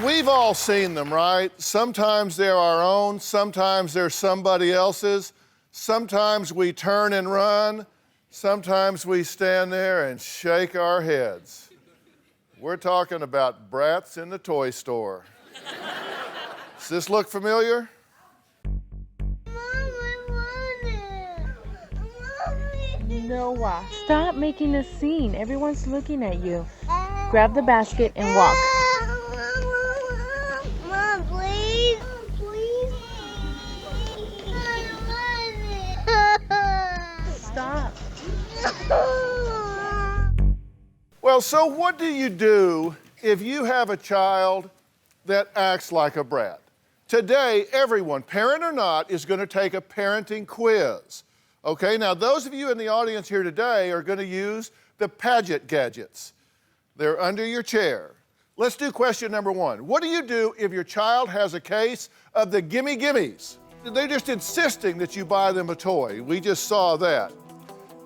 We've all seen them, right? Sometimes they're our own, sometimes they're somebody else's. Sometimes we turn and run, sometimes we stand there and shake our heads. We're talking about brats in the toy store. Does this look familiar? Noah, stop making a scene. Everyone's looking at you. Grab the basket and walk. Mom, please. Please. Stop. Well, so what do you do if you have a child that acts like a brat? Today, everyone, parent or not, is going to take a parenting quiz. Okay, now those of you in the audience here today are going to use the Paget gadgets. They're under your chair. Let's do question number 1. What do you do if your child has a case of the gimme gimmies? They're just insisting that you buy them a toy. We just saw that.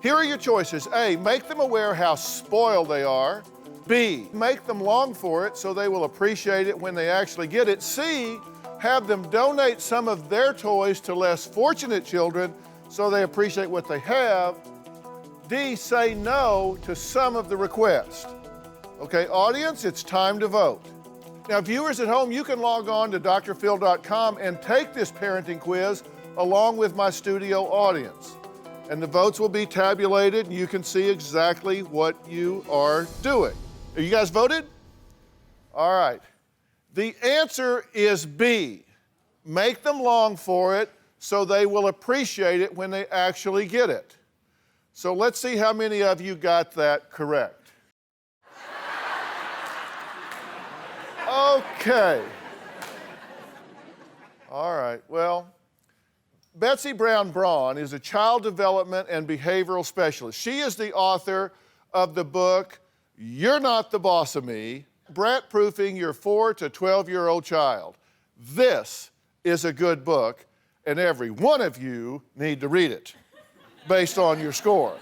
Here are your choices. A, make them aware how spoiled they are. B, make them long for it so they will appreciate it when they actually get it. C, have them donate some of their toys to less fortunate children so they appreciate what they have. D, say no to some of the requests. Okay, audience, it's time to vote. Now, viewers at home, you can log on to drphil.com and take this parenting quiz along with my studio audience. And the votes will be tabulated and you can see exactly what you are doing. Have you guys voted? All right. The answer is B. Make them long for it so they will appreciate it when they actually get it. So let's see how many of you got that correct. Okay. All right, well, Betsy Brown Braun is a child development and behavioral specialist. She is the author of the book, You're Not the Boss of Me, Brat-Proofing Your 4 to 12-Year-Old Child. This is a good book, and every one of you need to read it based on your score.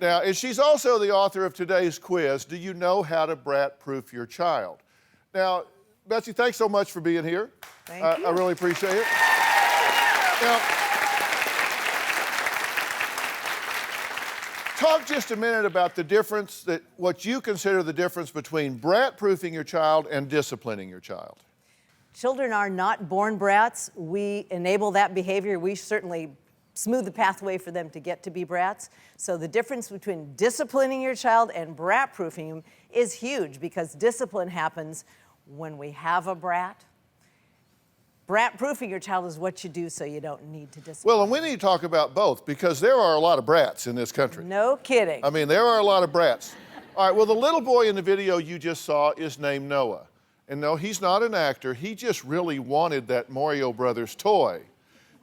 Now, and she's also the author of today's quiz, Do You Know How to Brat-Proof Your Child? Now, Betsy, thanks so much for being here. Thank you. I really appreciate it. Now, talk just a minute about the difference, what you consider the difference between brat-proofing your child and disciplining your child. Children are not born brats. We enable that behavior. We certainly smooth the pathway for them to get to be brats. So the difference between disciplining your child and brat-proofing them is huge, because discipline happens when we have a brat. Brat-proofing your child is what you do so you don't need to discipline. Well, and we need to talk about both, because there are a lot of brats in this country. No kidding. I mean, there are a lot of brats. All right, well, the little boy in the video you just saw is named Noah. And no, he's not an actor. He just really wanted that Mario Brothers toy.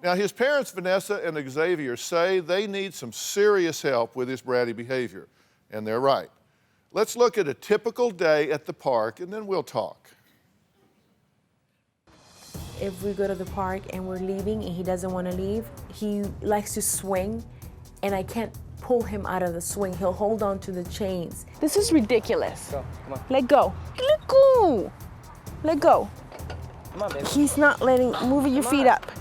Now, his parents, Vanesa and Xavier, say they need some serious help with his bratty behavior. And they're right. Let's look at a typical day at the park, and then we'll talk. If we go to the park and we're leaving and he doesn't want to leave, he likes to swing, and I can't pull him out of the swing. He'll hold on to the chains. This is ridiculous. Go, come on. Let go. Let go. Let go. Come on, baby. He's not letting, moving your feet up.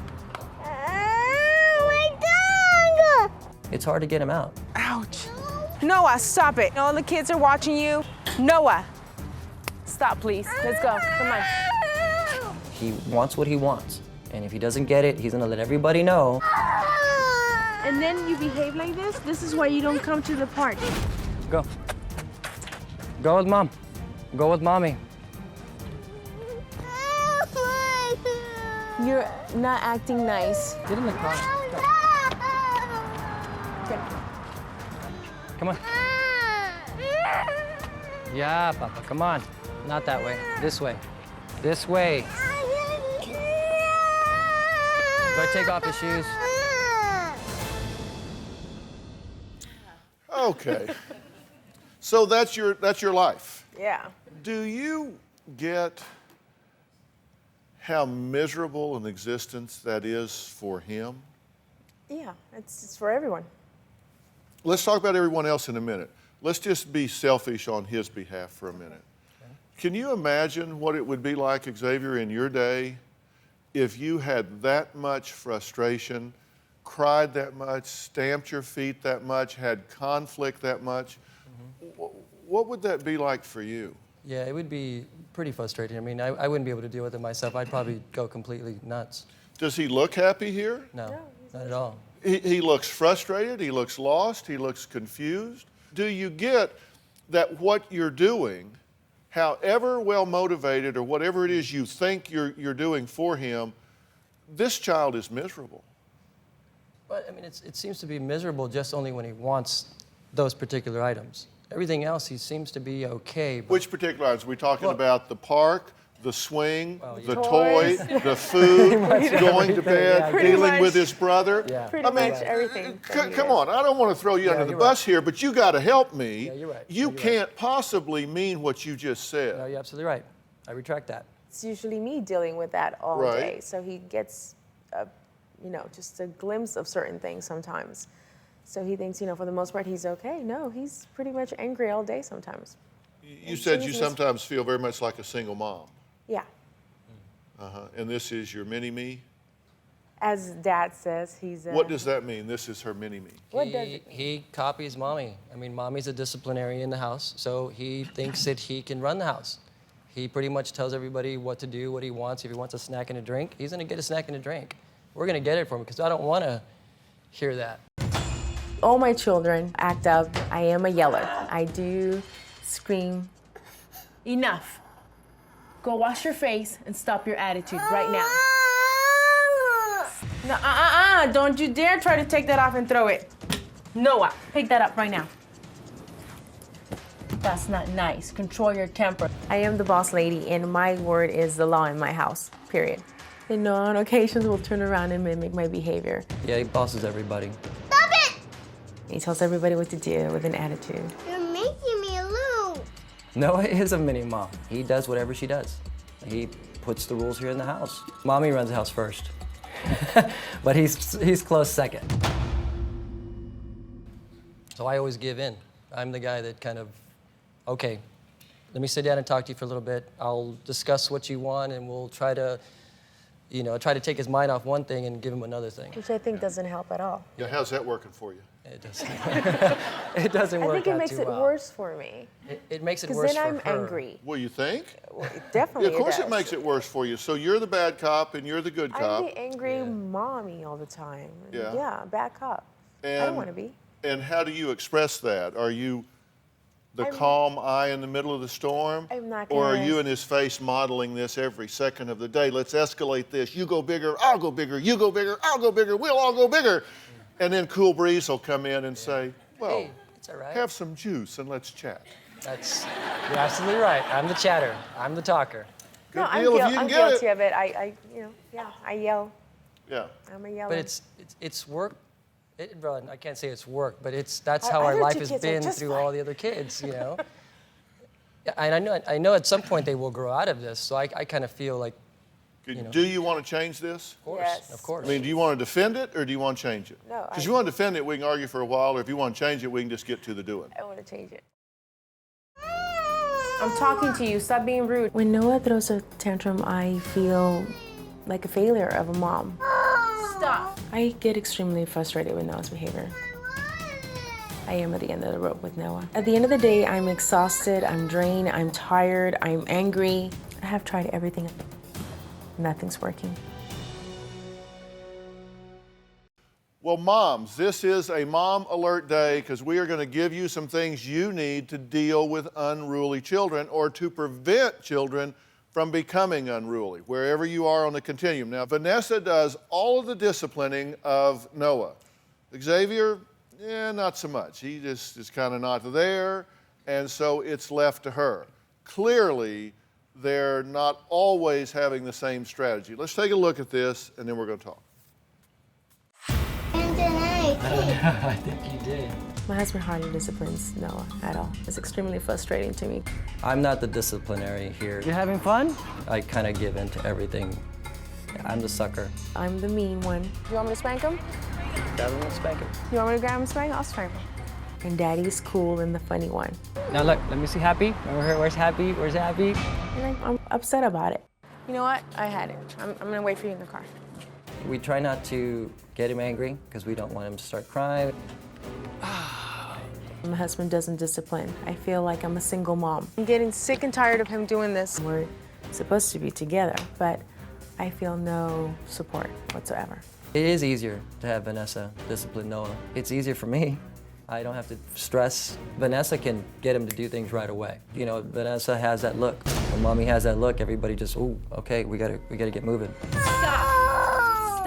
My tongue! It's hard to get him out. Ouch. Noah, stop it. All the kids are watching you. Noah, stop, please. Let's go. Come on. He wants what he wants. And if he doesn't get it, he's gonna let everybody know. And then you behave like this? This is why you don't come to the park. Go. Go with mom. Go with mommy. You're not acting nice. Get in the car. Go. Okay. Come on. Yeah, Papa, come on. Not that way. This way. This way. Go take off his shoes. Okay. So that's your life. Yeah. Do you get how miserable an existence that is for him? Yeah, it's for everyone. Let's talk about everyone else in a minute. Let's just be selfish on his behalf for a minute. Can you imagine what it would be like, Xavier, in your day if you had that much frustration, cried that much, stamped your feet that much, had conflict that much? What would that be like for you? Yeah, it would be pretty frustrating. I mean, I wouldn't be able to deal with it myself. I'd probably go completely nuts. Does he look happy here? No, not at all. He looks frustrated, he looks lost, he looks confused. Do you get that what you're doing, however well motivated or whatever it is you think you're doing for him, this child is miserable? But I mean, it seems to be miserable just only when he wants those particular items. Everything else, he seems to be okay. But Which particular items? Are we talking about the park, the swing, yeah. the toy, the food, going to bed, yeah. dealing with his brother? Yeah. Pretty much everything. Come on, I don't want to throw you under the you're bus here, but you got to help me. Yeah, you're right. You You're can't possibly mean what you just said. No, you're absolutely right. I retract that. It's usually me dealing with that all Right. day. So he gets, just a glimpse of certain things sometimes. So he thinks, for the most part, he's okay. No, he's pretty much angry all day sometimes. You said you sometimes feel very much like a single mom. Yeah. And this is your mini-me? As Dad says, he's. What does that mean? This is her mini-me. What does it mean? He copies mommy. I mean, mommy's a disciplinarian in the house, so he thinks that he can run the house. He pretty much tells everybody what to do, what he wants. If he wants a snack and a drink, he's gonna get a snack and a drink. We're gonna get it for him because I don't wanna hear that. All my children act up. I am a yeller. I do scream. Enough. Go wash your face and stop your attitude right now. No, don't you dare try to take that off and throw it. Noah, pick that up right now. That's not nice. Control your temper. I am the boss lady, and my word is the law in my house, period. And on occasions, we'll turn around and mimic my behavior. Yeah, he bosses everybody. Stop it! He tells everybody what to do with an attitude. You're making me lose. Noah is a mini mom. He does whatever she does. He puts the rules here in the house. Mommy runs the house first, but he's close second. So I always give in. I'm the guy that kind of, okay, let me sit down and talk to you for a little bit. I'll discuss what you want, and we'll try to take his mind off one thing and give him another thing. Which I think doesn't help at all. Yeah, how's that working for you? It doesn't. It doesn't work out too well. I think it makes it worse for me. It makes it Because worse then for I'm her. angry. Well, you think? Well, definitely. Yeah, of course does. it makes it worse for you. So you're the bad cop and you're the good cop. I'm the angry mommy all the time. Yeah. Yeah, bad cop. I don't want to be. And how do you express that? Are you the calm eye in the middle of the storm? I'm not Or are gonna- you in his face modeling this every second of the day? Let's escalate this. You go bigger, I'll go bigger. You go bigger, I'll go bigger. We'll all go bigger. And then Cool Breeze will come in and say, well, Hey, it's all right. have some juice and let's chat. You're absolutely right. I'm the chatter. I'm the talker. Good No, deal if you I'm can get guilty it. of it. I yell. Yeah. I'm a yeller. But it's work. Ron, I can't say it's work, but that's how Our our other life two has kids are been just through fine. all the other kids, Yeah, and I know at some point they will grow out of this, so I kind of feel like, Do you want to change this? of course, Yes. of course. I mean, do you want to defend it or do you want to change it? No, Because if you want to defend it, we can argue for a while, or if you want to change it, we can just get to the doing. I want to change it. I'm talking to you. Stop being rude. When Noah throws a tantrum, I feel like a failure of a mom. Stop. I get extremely frustrated with Noah's behavior. I am at the end of the rope with Noah. At the end of the day, I'm exhausted, I'm drained, I'm tired, I'm angry. I have tried everything. Nothing's working. Well, moms, this is a Mom Alert Day because we are going to give you some things you need to deal with unruly children or to prevent children from becoming unruly, wherever you are on the continuum. Now, Vanessa does all of the disciplining of Noah. Xavier, not so much. He just is kind of not there, and so it's left to her. Clearly, they're not always having the same strategy. Let's take a look at this, and then we're going to talk. And then I think you did. My husband hardly disciplines Noah at all. It's extremely frustrating to me. I'm not the disciplinary here. You're having fun? I kind of give in to everything. I'm the sucker. I'm the mean one. You want me to spank him? Grab him and spank him. You want me to grab him and spank him? I'll spank him. And Daddy's cool and the funny one. Now look, let me see Happy. Where's Happy? Where's Happy? And I'm upset about it. You know what? I had it. I'm gonna wait for you in the car. We try not to get him angry because we don't want him to start crying. My husband doesn't discipline. I feel like I'm a single mom. I'm getting sick and tired of him doing this. We're supposed to be together, but I feel no support whatsoever. It is easier to have Vanessa discipline Noah. It's easier for me. I don't have to stress. Vanessa can get him to do things right away. You know, Vanessa has that look. When Mommy has that look, everybody just, ooh, okay, we gotta get moving.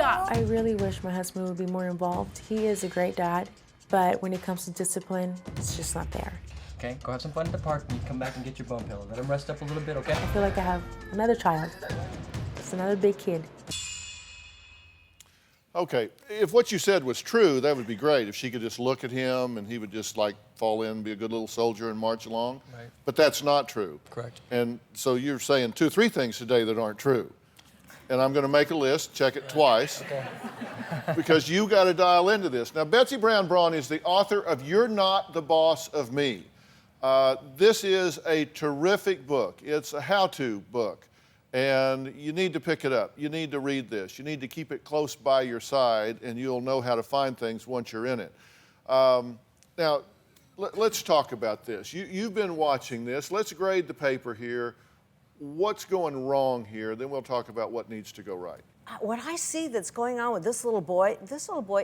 I really wish my husband would be more involved. He is a great dad, but when it comes to discipline, it's just not there. Okay, go have some fun at the park and you come back and get your bum pillow. Let him rest up a little bit, okay? I feel like I have another child. It's another big kid. Okay, if what you said was true, that would be great. If she could just look at him and he would just like fall in, be a good little soldier and march along. Right. But that's not true. Correct. And so you're saying 2 or 3 things today that aren't true. And I'm going to make a list, check it twice, because you got to dial into this. Now, Betsy Brown Braun is the author of You're Not the Boss of Me. This is a terrific book. It's a how-to book, and you need to pick it up. You need to read this. You need to keep it close by your side, and you'll know how to find things once you're in it. Now, let's talk about this. You've been watching this. Let's grade the paper here. What's going wrong here? Then we'll talk about what needs to go right. What I see that's going on with this little boy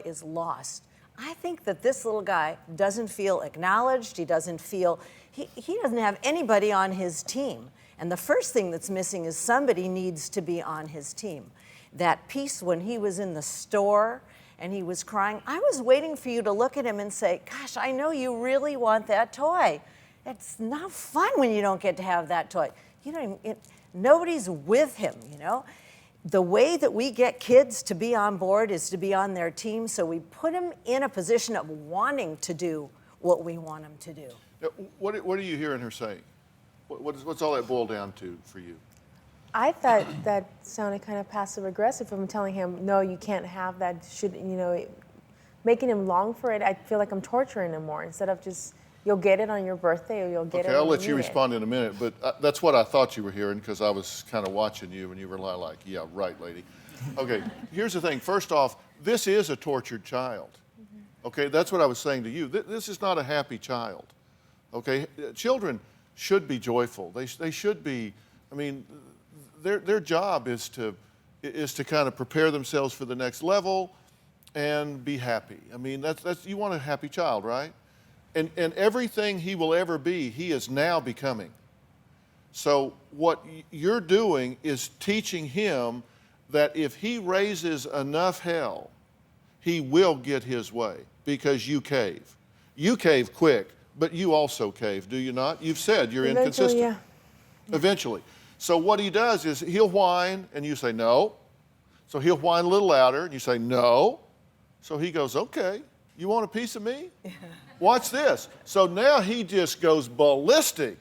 is lost. I think that this little guy doesn't feel acknowledged. He doesn't feel, he doesn't have anybody on his team. And the first thing that's missing is somebody needs to be on his team. That piece when he was in the store and he was crying, I was waiting for you to look at him and say, gosh, I know you really want that toy. It's not fun when you don't get to have that toy. You know, nobody's with him, you know. The way that we get kids to be on board is to be on their team, so we put them in a position of wanting to do what we want them to do. Now, what are you hearing her saying? What's all that boil down to for you? I thought that sounded kind of passive-aggressive. I'm telling him, no, you can't have that. Making him long for it, I feel like I'm torturing him more instead of just, you'll get it on your birthday or you'll get it. Okay, I'll let you respond in a minute, but that's what I thought you were hearing because I was kind of watching you and you were like, yeah, right, lady. Okay, here's the thing. First off, this is a tortured child. Okay, that's what I was saying to you. This is not a happy child. Okay, children should be joyful. They should be, I mean, their job is to kind of prepare themselves for the next level and be happy. I mean, that's you want a happy child, right? And everything he will ever be, he is now becoming. So what you're doing is teaching him that if he raises enough hell, he will get his way because you cave. You cave quick, but you also cave, do you not? You've said you're inconsistent. Yeah. Eventually. So what he does is he'll whine and you say no. So he'll whine a little louder and you say no. So he goes, okay, you want a piece of me? Yeah. Watch this. So now he just goes ballistic.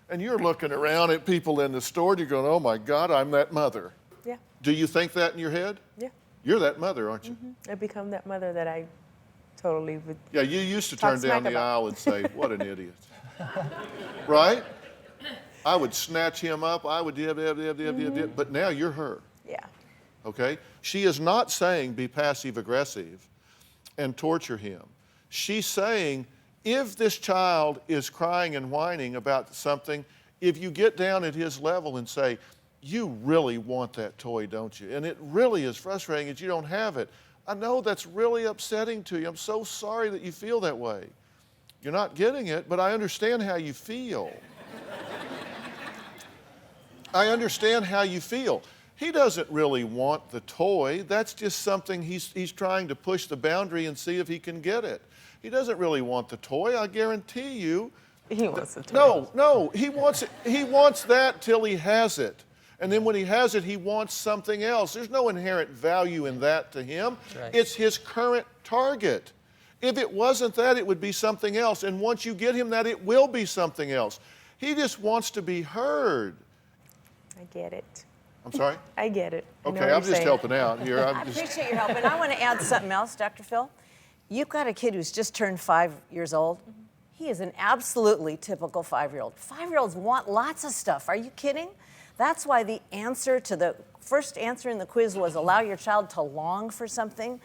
And you're looking around at people in the store and you're going, oh my God, I'm that mother. Yeah. Do you think that in your head? Yeah. You're that mother, aren't you? Mm-hmm. I become that mother that I totally would. Yeah, you used to turn down the aisle and say, what an idiot. Right? I would snatch him up. I would, but now you're her. Yeah. Okay? She is not saying be passive aggressive and torture him. She's saying, if this child is crying and whining about something, if you get down at his level and say, you really want that toy, don't you? And it really is frustrating that you don't have it. I know that's really upsetting to you. I'm so sorry that you feel that way. You're not getting it, but I understand how you feel. I understand how you feel. He doesn't really want the toy. That's just something he's trying to push the boundary and see if he can get it. He doesn't really want the toy, I guarantee you. He wants the toy. No, he wants it. He wants that till he has it. And then when he has it, he wants something else. There's no inherent value in that to him. Right. It's his current target. If it wasn't that, it would be something else. And once you get him that, it will be something else. He just wants to be heard. I get it. I'm sorry? I get it. Okay, I'm just helping out here. I appreciate your help. And I want to add something else, Dr. Phil. You've got a kid who's just turned 5 years old. He is an absolutely typical 5-year-old. 5-year-olds want lots of stuff. Are you kidding? That's why the first answer in the quiz was allow your child to long for something.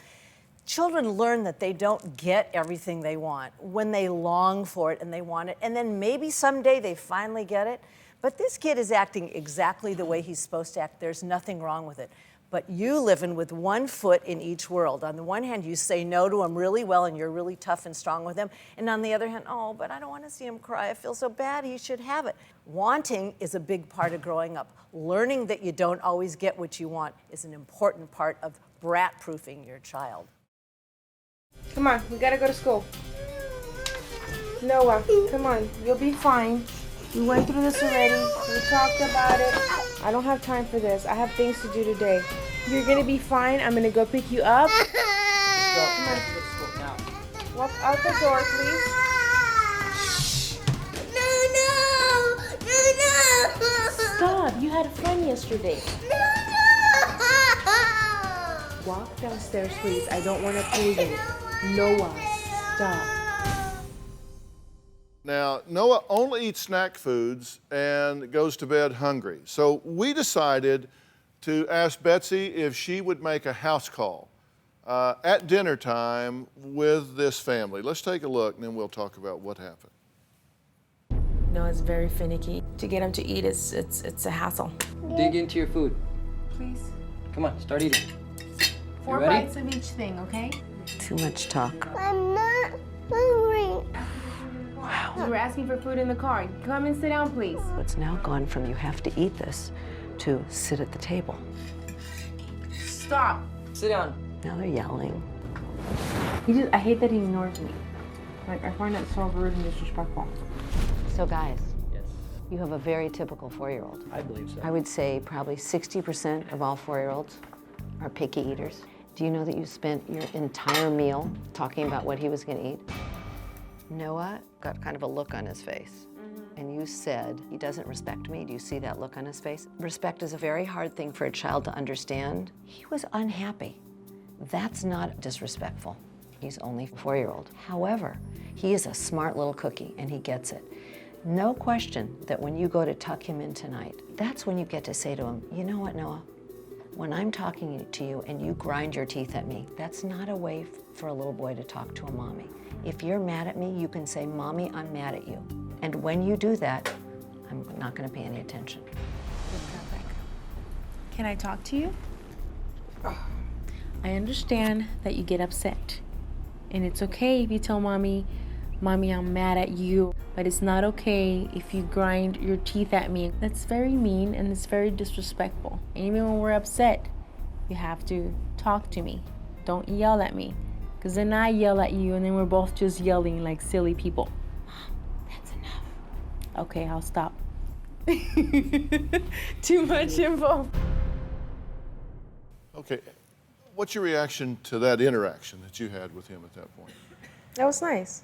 Children learn that they don't get everything they want when they long for it and they want it, and then maybe someday they finally get it. But this kid is acting exactly the way he's supposed to act. There's nothing wrong with it. But you living with one foot in each world. On the one hand, you say no to him really well and you're really tough and strong with him. And on the other hand, oh, but I don't want to see him cry. I feel so bad. He should have it. Wanting is a big part of growing up. Learning that you don't always get what you want is an important part of brat-proofing your child. Come on, we gotta go to school. Noah, come on, you'll be fine. We went through this already. We talked about it. I don't have time for this. I have things to do today. You're gonna be fine. I'm gonna go pick you up. Come on. Walk out the door, please. No. Stop. You had a friend yesterday. No. Walk downstairs, please. I don't want to pull you. Noah, stop. Now, Noah only eats snack foods and goes to bed hungry. So we decided to ask Betsy if she would make a house call at dinner time with this family. Let's take a look and then we'll talk about what happened. Noah's very finicky. To get him to eat, it's a hassle. Dig into your food. Please. Come on, start eating. 4 ready? bites of each thing, okay? Too much talk. I'm not hungry. You were asking for food in the car. Come and sit down, please. It's now gone from you have to eat this to sit at the table. Stop. Sit down. Now they're yelling. I hate that he ignores me. Like, I find that so rude and disrespectful. So guys, Yes, you have a very typical 4-year-old. I believe so. I would say probably 60% of all 4-year-olds are picky eaters. Do you know that you spent your entire meal talking about what he was going to eat? Noah got kind of a look on his face. And you said, he doesn't respect me. Do you see that look on his face? Respect is a very hard thing for a child to understand. He was unhappy. That's not disrespectful. He's only a 4-year-old. However, he is a smart little cookie and he gets it. No question that when you go to tuck him in tonight, that's when you get to say to him, you know what, Noah? When I'm talking to you and you grind your teeth at me, that's not a way for a little boy to talk to a mommy. If you're mad at me, you can say, Mommy, I'm mad at you. And when you do that, I'm not going to pay any attention. Can I talk to you? I understand that you get upset. And it's okay if you tell Mommy, I'm mad at you. But it's not okay if you grind your teeth at me. That's very mean and it's very disrespectful. And even when we're upset, you have to talk to me. Don't yell at me. Because then I yell at you and then we're both just yelling like silly people. That's enough. Okay, I'll stop. Too much info. Okay, what's your reaction to that interaction that you had with him at that point? That was nice.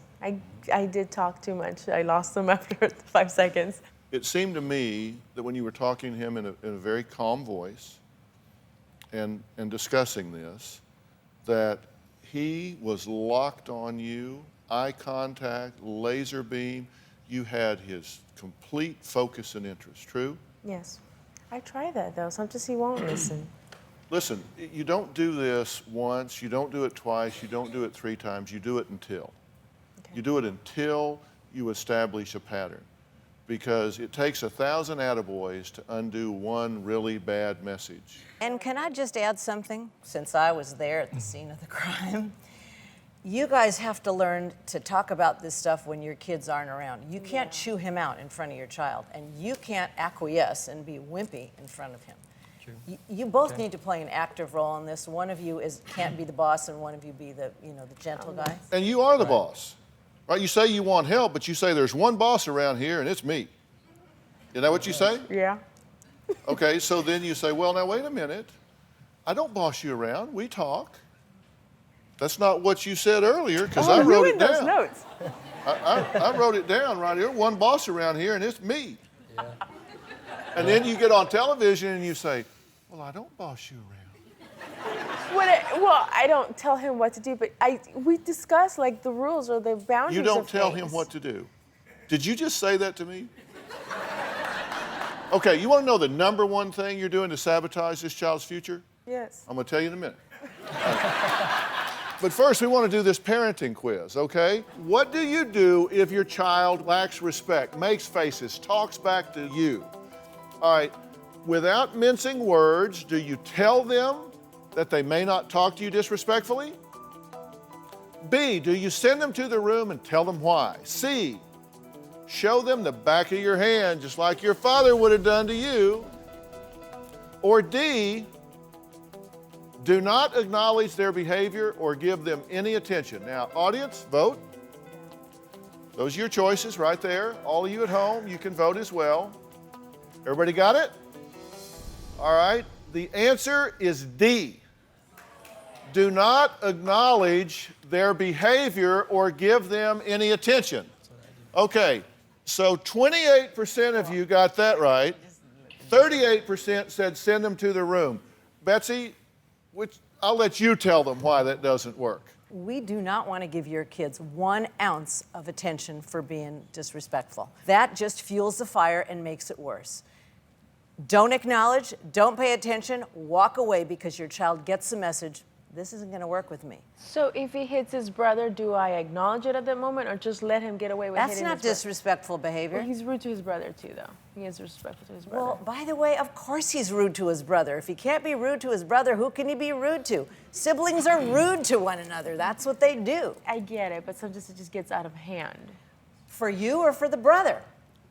I did talk too much. I lost them after 5 seconds. It seemed to me that when you were talking to him in a very calm voice and discussing this, that he was locked on you, eye contact, laser beam. You had his complete focus and interest, true? Yes. I try that though. Sometimes he won't listen. Listen, you don't do this once, you don't do it twice, you don't do it 3 times, you do it until. Okay. You do it until you establish a pattern. Because it takes 1,000 attaboys to undo one really bad message. And can I just add something? Since I was there at the scene of the crime, you guys have to learn to talk about this stuff when your kids aren't around. You can't chew him out in front of your child, and you can't acquiesce and be wimpy in front of him. True. You both need to play an active role in this. One of you can't be the boss, and one of you be the gentle guy. And you are the boss. Right? You say you want help, but you say there's one boss around here, and it's me. Is that what you say? Yeah. Okay, so then you say, well, now wait a minute. I don't boss you around. We talk. That's not what you said earlier, because I wrote it down. Those notes. I wrote it down right here. One boss around here, and it's me. Yeah. And then you get on television and you say, well, I don't boss you around. Well, I don't tell him what to do, but we discuss like the rules or the boundaries. You don't of tell things. him what to do. Did you just say that to me? Okay, you want to know the number one thing you're doing to sabotage this child's future? Yes. I'm going to tell you in a minute. But first, we want to do this parenting quiz, okay? What do you do if your child lacks respect, makes faces, talks back to you? All right, without mincing words, do you tell them that they may not talk to you disrespectfully? B, do you send them to the room and tell them why? C, show them the back of your hand just like your father would have done to you. Or D, do not acknowledge their behavior or give them any attention. Now, audience, vote. Those are your choices right there. All of you at home, you can vote as well. Everybody got it? All right, the answer is D. Do not acknowledge their behavior or give them any attention. Okay, so 28% of you got that right. 38% said send them to the room. Betsy, I'll let you tell them why that doesn't work. We do not want to give your kids 1 ounce of attention for being disrespectful. That just fuels the fire and makes it worse. Don't acknowledge, don't pay attention, walk away because your child gets the message, this isn't going to work with me. So if he hits his brother, do I acknowledge it at that moment or just let him get away with hitting his brother? That's not disrespectful behavior. Well, he's rude to his brother too, though. He is respectful to his brother. Well, by the way, of course he's rude to his brother. If he can't be rude to his brother, who can he be rude to? Siblings are rude to one another. That's what they do. I get it, but sometimes it just gets out of hand. For you or for the brother?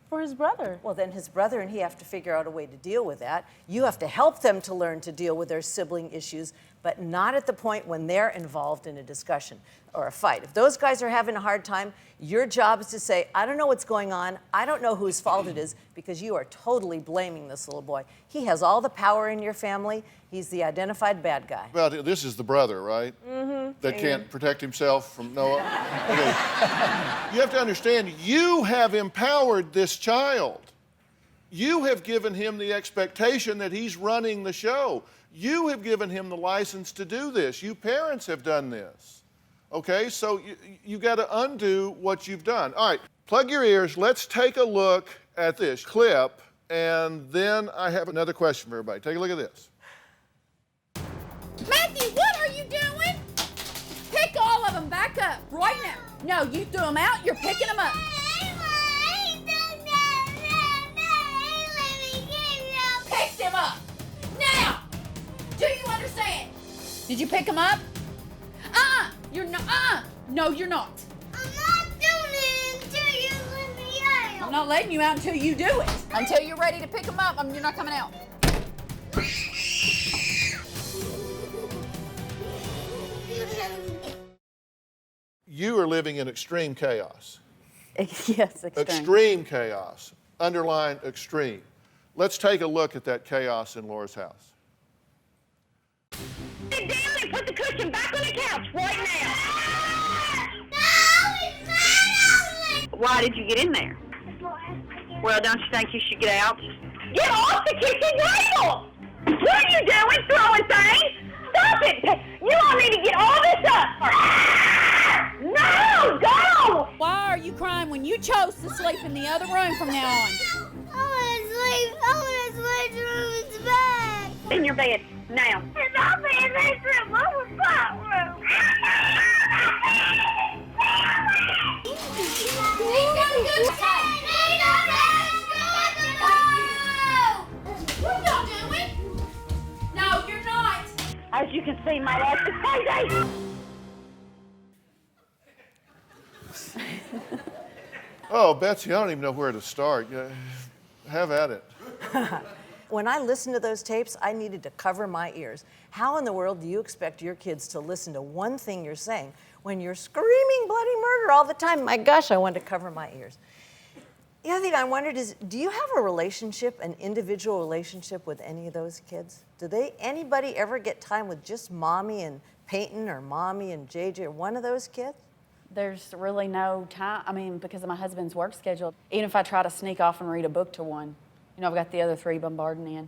For his brother. Well, then his brother and he have to figure out a way to deal with that. You have to help them to learn to deal with their sibling issues, but not at the point when they're involved in a discussion or a fight. If those guys are having a hard time, your job is to say, I don't know what's going on. I don't know whose fault it is, because you are totally blaming this little boy. He has all the power in your family. He's the identified bad guy. Well, this is the brother, right? Mm-hmm. That can't protect himself from Noah. Okay. You have to understand, you have empowered this child. You have given him the expectation that he's running the show. You have given him the license to do this. You parents have done this. Okay, so you got to undo what you've done. All right, plug your ears. Let's take a look at this clip, and then I have another question for everybody. Take a look at this. Matthew, what are you doing? Pick all of them back up right now. No, you threw them out. You're picking them up. Pick them up. Now, do you understand? Did you pick them up? You're not. No, you're not. I'm not doing it until you let me out. I'm not letting you out until you do it. Until you're ready to pick them up, you're not coming out. You are living in extreme chaos. Yes, Extreme chaos. Underline extreme. Let's take a look at that chaos in Laura's house. Sit down and put the cushion back on the couch right now. No, Why did you get in there? Well, don't you think you should get out? get off the kitchen table! What are you doing, throwing things? Stop it! You all need to get all this up! No, go! Why are you crying when you chose to sleep in the other room from now on? I want to sleep in Ruben's bed. In your bed, now. It's not in this room. What was that room? What are y'all doing? No, you're not. As you can see, my life is crazy. Oh, Betsy, I don't even know where to start. Have at it. When I listened to those tapes, I needed to cover my ears. How in the world do you expect your kids to listen to one thing you're saying when you're screaming bloody murder all the time? My gosh, I wanted to cover my ears. The other thing I wondered is, do you have a relationship, an individual relationship with any of those kids? Anybody ever get time with just Mommy and Peyton or Mommy and JJ or one of those kids? There's really no time, because of my husband's work schedule. Even if I try to sneak off and read a book to one, I've got the other three bombarding in.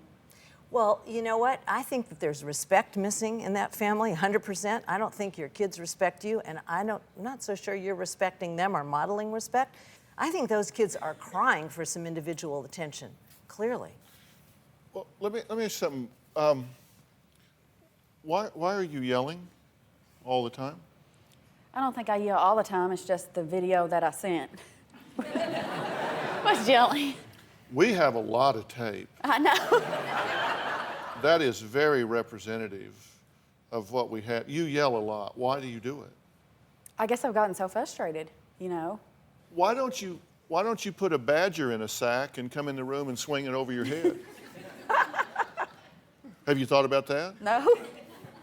Well, you know what? I think that there's respect missing in that family, 100%. I don't think your kids respect you, and I'm not so sure you're respecting them or modeling respect. I think those kids are crying for some individual attention, clearly. Well, let me ask you something. Why are you yelling all the time? I don't think I yell all the time. It's just the video that I sent. What's yelling? We have a lot of tape. I know. That is very representative of what we have. You yell a lot. Why do you do it? I guess I've gotten so frustrated, you know. Why don't you put a badger in a sack and come in the room and swing it over your head? Have you thought about that? No.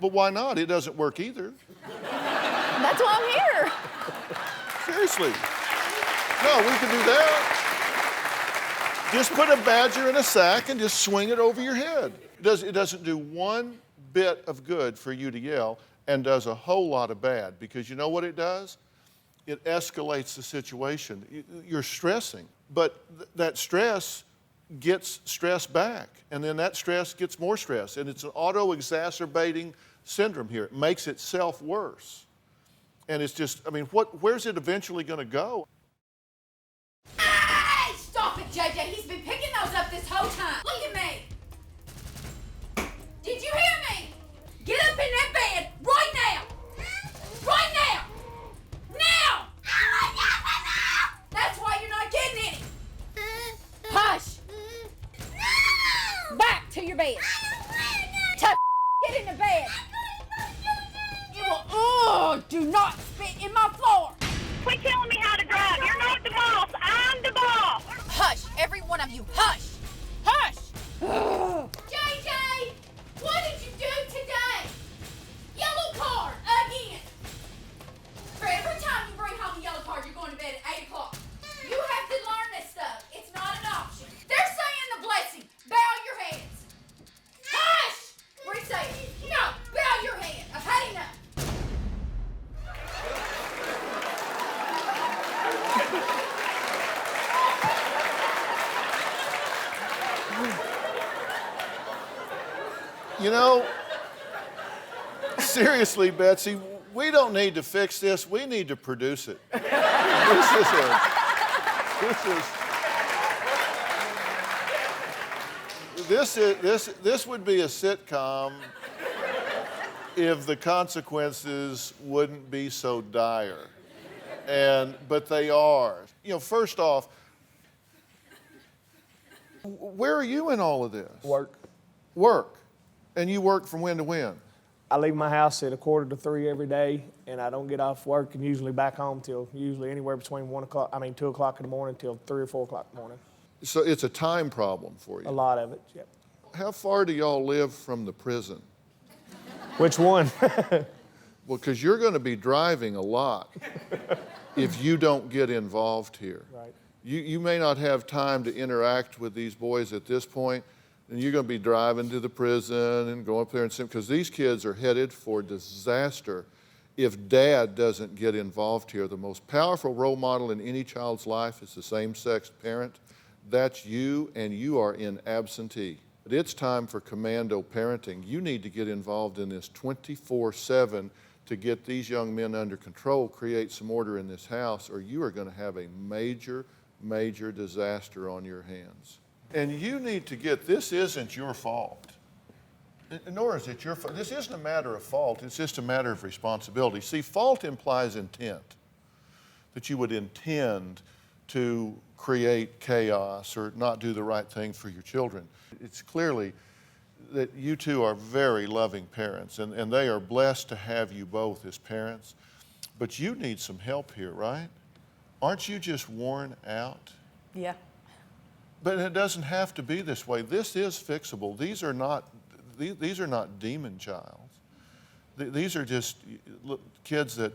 But why not? It doesn't work either. That's why I'm here. Seriously. No, we can do that. Just put a badger in a sack and just swing it over your head. It doesn't do one bit of good for you to yell and does a whole lot of bad, because you know what it does? It escalates the situation. You're stressing, but that stress gets stress back, and then that stress gets more stress, and it's an auto-exacerbating syndrome here. It makes itself worse. And it's just, I mean, where's it eventually going to go? Hey, stop it, JJ. He's been picking those up this whole time. Look at me. Did you hear me? Get up in that bed right now. Right now. Now. That's why you're not getting any. Hush. Back to your bed. Get in the bed. You will, do not spit in my floor. Quit telling me how to drive. You're not the boss. I'm the boss. Hush, every one of you, hush. Hush. JJ, what did you do today? Yellow card again. For every time you bring home a yellow card, you're going to bed at 8 o'clock. You have to learn this stuff. It's not an option. They're saying the blessing. Bow your heads. Hush! Re-say it. No, bow your head. I've had enough. You know, seriously, Betsy, we don't need to fix this. We need to produce it. This would be a sitcom if the consequences wouldn't be so dire. But they are. You know, first off, where are you in all of this? Work. Work. And you work from when to when? I leave my house at 2:45 every day, and I don't get off work and usually back home till usually anywhere between 2 o'clock in the morning till 3 or 4 o'clock in the morning. So it's a time problem for you. A lot of it, yep. How far do y'all live from the prison? Which one? Well, because you're going to be driving a lot if you don't get involved here. Right. You may not have time to interact with these boys at this point, and you're going to be driving to the prison and going up there and because these kids are headed for disaster if dad doesn't get involved here. The most powerful role model in any child's life is the same-sex parent. That's you, and you are in absentee. But it's time for commando parenting. You need to get involved in this 24/7 to get these young men under control, create some order in this house, or you are going to have a major, major disaster on your hands. And you need to get, this isn't your fault. Nor is it your fault. This isn't a matter of fault, it's just a matter of responsibility. See, fault implies intent, that you would intend to create chaos or not do the right thing for your children. It's clearly that you two are very loving parents, and they are blessed to have you both as parents, but you need some help here, right? Aren't you just worn out? Yeah. But it doesn't have to be this way. This is fixable. These are not demon childs. These are just kids that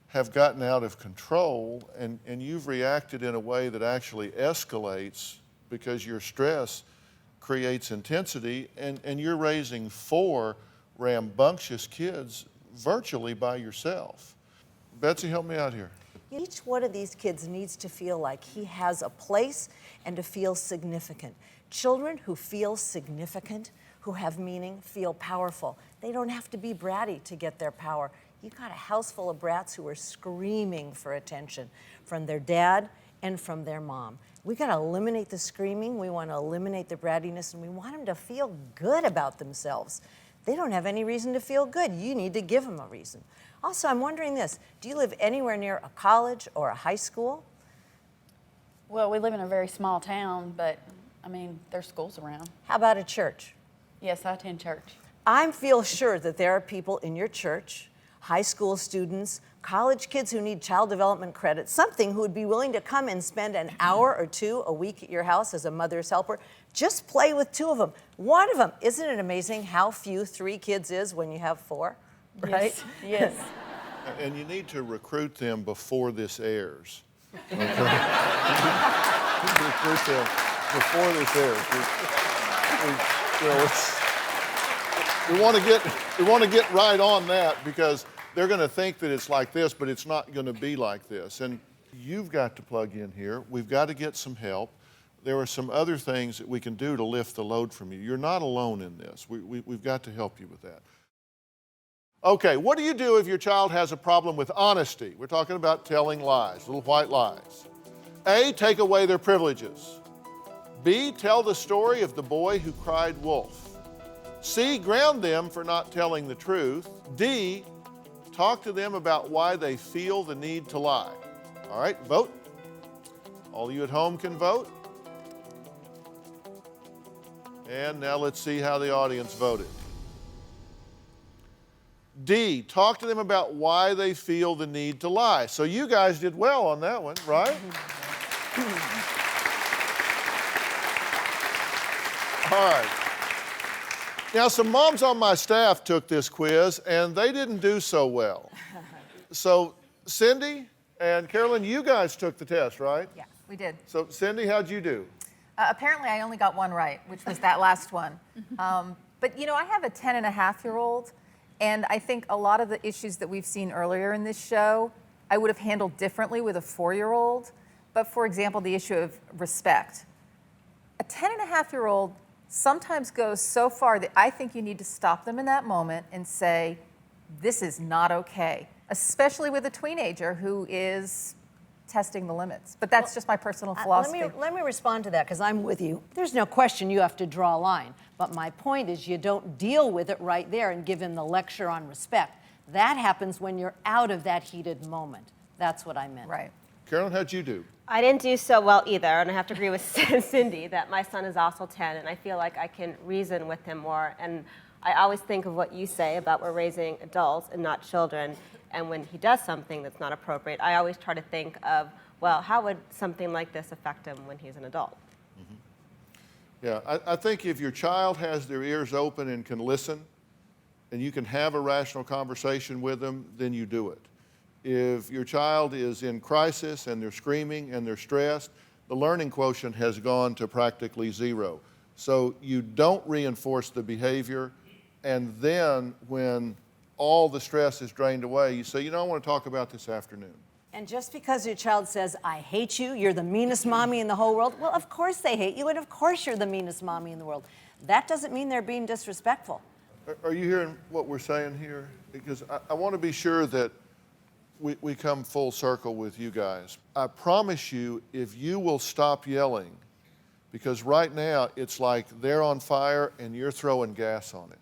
have gotten out of control, and you've reacted in a way that actually escalates because your stress creates intensity, and you're raising 4 rambunctious kids virtually by yourself. Betsy, help me out here. Each one of these kids needs to feel like he has a place and to feel significant. Children who feel significant who have meaning feel powerful. They don't have to be bratty to get their power. You got a house full of brats who are screaming for attention from their dad and from their mom. We got to eliminate the screaming, we want to eliminate the brattiness, and we want them to feel good about themselves. They don't have any reason to feel good. You need to give them a reason. Also, I'm wondering this, do you live anywhere near a college or a high school? Well, we live in a very small town, but I mean, there's schools around. How about a church? Yes, I attend church. I feel sure that there are people in your church, high school students, college kids who need child development credit, something who would be willing to come and spend an hour or two a week at your house as a mother's helper. Just play with two of them. One of them, isn't it amazing how few 3 kids is when you have 4, right? Yes. And you need to recruit them before this airs. Okay? Recruit them before this airs. We want to get right on that because they're going to think that it's like this, but it's not going to be like this. And you've got to plug in here. We've got to get some help. There are some other things that we can do to lift the load from you. You're not alone in this. We've got to help you with that. Okay, what do you do if your child has a problem with honesty? We're talking about telling lies, little white lies. A, take away their privileges. B, tell the story of the boy who cried wolf. C, ground them for not telling the truth. D, talk to them about why they feel the need to lie. All right, vote. All of you at home can vote. And now let's see how the audience voted. D, talk to them about why they feel the need to lie. So you guys did well on that one, right? All right. Now, some moms on my staff took this quiz, and they didn't do so well. So Cindy and Carolyn, you guys took the test, right? Yeah, we did. So Cindy, how'd you do? Apparently, I only got one right, which was that last one. But, you know, I have a 10-and-a-half-year-old, and I think a lot of the issues that we've seen earlier in this show, I would have handled differently with a 4-year-old. But for example, the issue of respect. A 10-and-a-half-year-old sometimes goes so far that I think you need to stop them in that moment and say, this is not okay, especially with a teenager who is testing the limits. But that's just my personal philosophy. Let me respond to that, because I'm with you. There's no question you have to draw a line. But my point is you don't deal with it right there and give him the lecture on respect. That happens when you're out of that heated moment. That's what I meant. Right. Carolyn, how'd you do? I didn't do so well either, and I have to agree with Cindy that my son is also 10, and I feel like I can reason with him more. And I always think of what you say about we're raising adults and not children. And when he does something that's not appropriate, I always try to think of, well, how would something like this affect him when he's an adult? Mm-hmm. Yeah, I think if your child has their ears open and can listen, and you can have a rational conversation with them, then you do it. If your child is in crisis and they're screaming and they're stressed, the learning quotient has gone to practically 0. So you don't reinforce the behavior, and then when all the stress is drained away, you say, you know, I want to talk about this afternoon. And just because your child says, I hate you, you're the meanest mommy in the whole world, well, of course they hate you, and of course you're the meanest mommy in the world. That doesn't mean they're being disrespectful. Are you hearing what we're saying here? Because I want to be sure that we come full circle with you guys. I promise you, if you will stop yelling, because right now it's like they're on fire and you're throwing gas on it.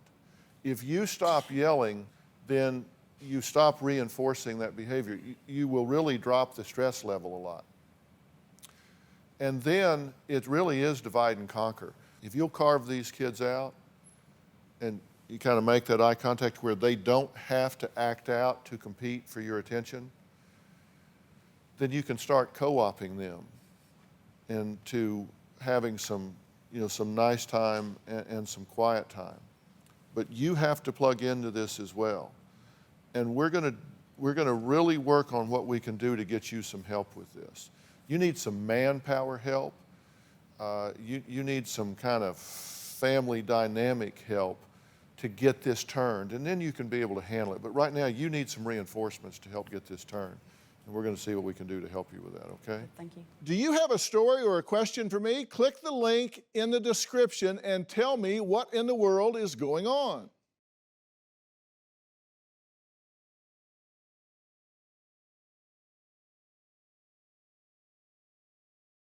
If you stop yelling, then you stop reinforcing that behavior. You will really drop the stress level a lot. And then it really is divide and conquer. If you'll carve these kids out and you kind of make that eye contact where they don't have to act out to compete for your attention, then you can start co-opting them into having some, some nice time and some quiet time. But you have to plug into this as well. And we're gonna really work on what we can do to get you some help with this. You need some manpower help. You need some kind of family dynamic help to get this turned, and then you can be able to handle it. But right now, you need some reinforcements to help get this turned. And we're going to see what we can do to help you with that, okay? Thank you. Do you have a story or a question for me? Click the link in the description and tell me what in the world is going on.